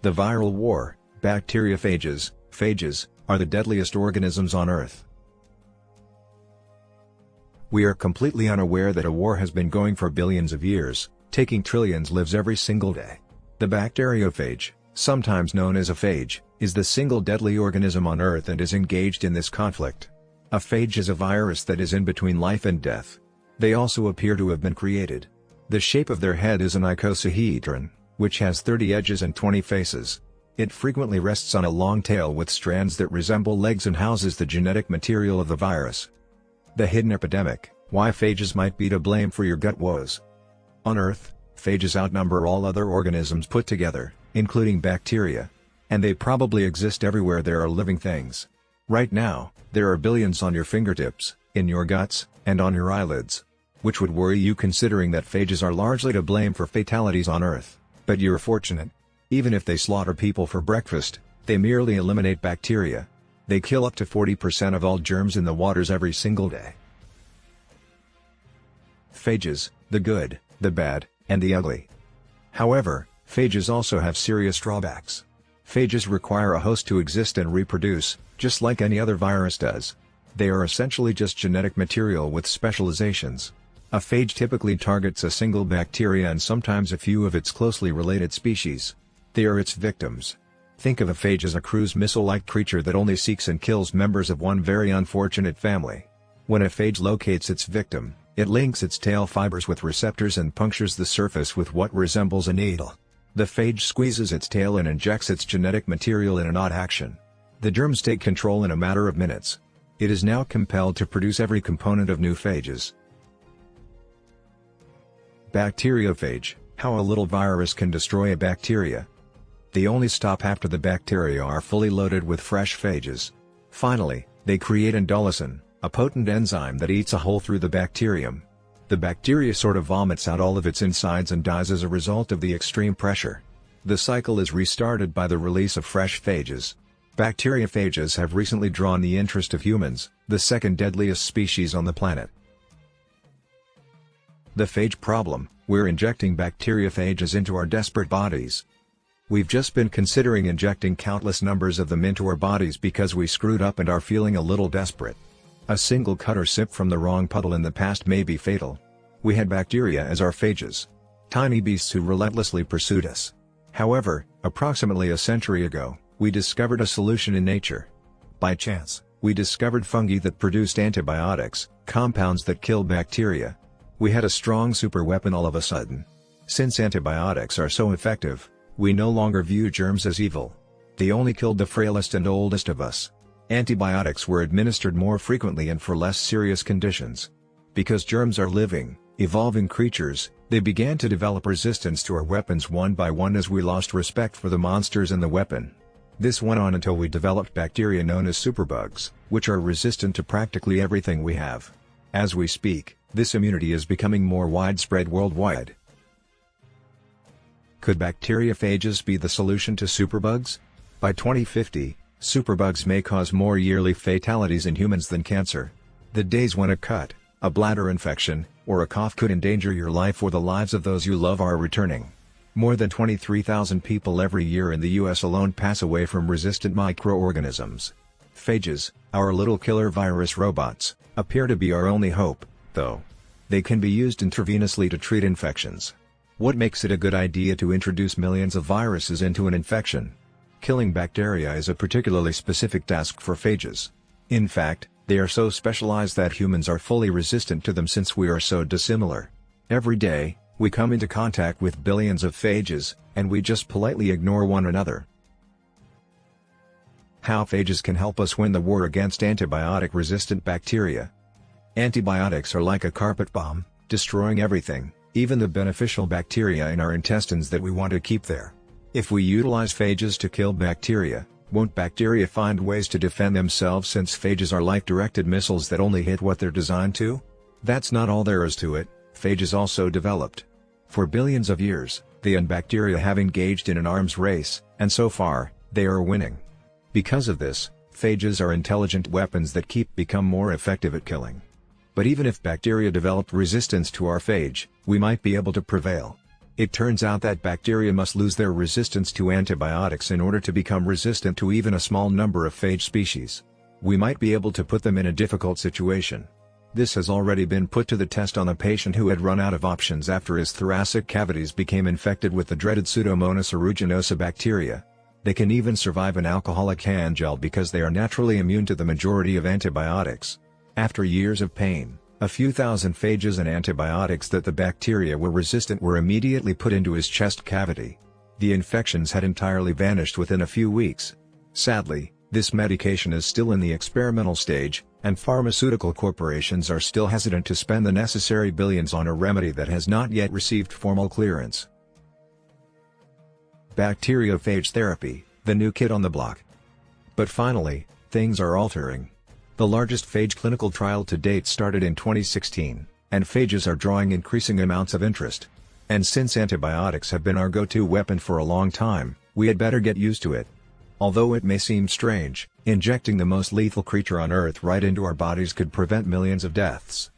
The viral war, bacteriophages, phages, are the deadliest organisms on Earth. We are completely unaware that a war has been going for billions of years, taking trillions lives every single day. The bacteriophage, sometimes known as a phage, is the single deadly organism on Earth and is engaged in this conflict. A phage is a virus that is in between life and death. They also appear to have been created. The shape of their head is an icosahedron, which has 30 edges and 20 faces. It frequently rests on a long tail with strands that resemble legs and houses the genetic material of the virus. The hidden epidemic, why phages might be to blame for your gut woes. On Earth, phages outnumber all other organisms put together, including bacteria. And they probably exist everywhere there are living things. Right now, there are billions on your fingertips, in your guts, and on your eyelids. Which would worry you considering that phages are largely to blame for fatalities on Earth. But you're fortunate. Even if they slaughter people for breakfast, they merely eliminate bacteria. They kill up to 40% of all germs in the waters every single day. Phages, the good, the bad, and the ugly. However, phages also have serious drawbacks. Phages require a host to exist and reproduce, just like any other virus does. They are essentially just genetic material with specializations. A phage typically targets a single bacteria and sometimes a few of its closely related species. They are its victims. Think of a phage as a cruise missile-like creature that only seeks and kills members of one very unfortunate family. When a phage locates its victim, it links its tail fibers with receptors and punctures the surface with what resembles a needle. The phage squeezes its tail and injects its genetic material in an odd action. The germs take control in a matter of minutes. It is now compelled to produce every component of new phages. Bacteriophage, how a little virus can destroy a bacteria. They only stop after the bacteria are fully loaded with fresh phages. Finally, they create endolysin, a potent enzyme that eats a hole through the bacterium. The bacteria sort of vomits out all of its insides and dies as a result of the extreme pressure. The cycle is restarted by the release of fresh phages. Bacteriophages have recently drawn the interest of humans, the second deadliest species on the planet. The phage problem, we're injecting bacteriophages into our desperate bodies. We've just been considering injecting countless numbers of them into our bodies because we screwed up and are feeling a little desperate. A single cut or sip from the wrong puddle in the past may be fatal. We had bacteria as our phages. Tiny beasts who relentlessly pursued us. However, approximately a century ago, we discovered a solution in nature. By chance, we discovered fungi that produced antibiotics, compounds that kill bacteria. We had a strong superweapon all of a sudden. Since antibiotics are so effective, we no longer view germs as evil. They only killed the frailest and oldest of us. Antibiotics were administered more frequently and for less serious conditions. Because germs are living, evolving creatures, they began to develop resistance to our weapons one by one as we lost respect for the monsters and the weapon. This went on until we developed bacteria known as superbugs, which are resistant to practically everything we have. As we speak, this immunity is becoming more widespread worldwide. Could bacteriophages be the solution to superbugs? By 2050, superbugs may cause more yearly fatalities in humans than cancer. The days when a cut, a bladder infection, or a cough could endanger your life or the lives of those you love are returning. More than 23,000 people every year in the US alone pass away from resistant microorganisms. Phages, our little killer virus robots, appear to be our only hope, though. They can be used intravenously to treat infections. What makes it a good idea to introduce millions of viruses into an infection? Killing bacteria is a particularly specific task for phages. In fact, they are so specialized that humans are fully resistant to them since we are so dissimilar. Every day, we come into contact with billions of phages, and we just politely ignore one another. How phages can help us win the war against antibiotic-resistant bacteria. Antibiotics are like a carpet bomb, destroying everything, even the beneficial bacteria in our intestines that we want to keep there. If we utilize phages to kill bacteria, won't bacteria find ways to defend themselves since phages are like directed missiles that only hit what they're designed to? That's not all there is to it. Phages also developed. For billions of years, they and bacteria have engaged in an arms race, and so far, they are winning. Because of this, phages are intelligent weapons that become more effective at killing. But even if bacteria developed resistance to our phage, we might be able to prevail. It turns out that bacteria must lose their resistance to antibiotics in order to become resistant to even a small number of phage species. We might be able to put them in a difficult situation. This has already been put to the test on a patient who had run out of options after his thoracic cavities became infected with the dreaded Pseudomonas aeruginosa bacteria. They can even survive an alcoholic hand gel because they are naturally immune to the majority of antibiotics. After years of pain, a few thousand phages and antibiotics that the bacteria were resistant were immediately put into his chest cavity. The infections had entirely vanished within a few weeks. Sadly, this medication is still in the experimental stage, and pharmaceutical corporations are still hesitant to spend the necessary billions on a remedy that has not yet received formal clearance. Bacteriophage therapy, the new kid on the block. But finally, things are altering. The largest phage clinical trial to date started in 2016, and phages are drawing increasing amounts of interest. And since antibiotics have been our go-to weapon for a long time, we had better get used to it. Although it may seem strange, injecting the most lethal creature on Earth right into our bodies could prevent millions of deaths.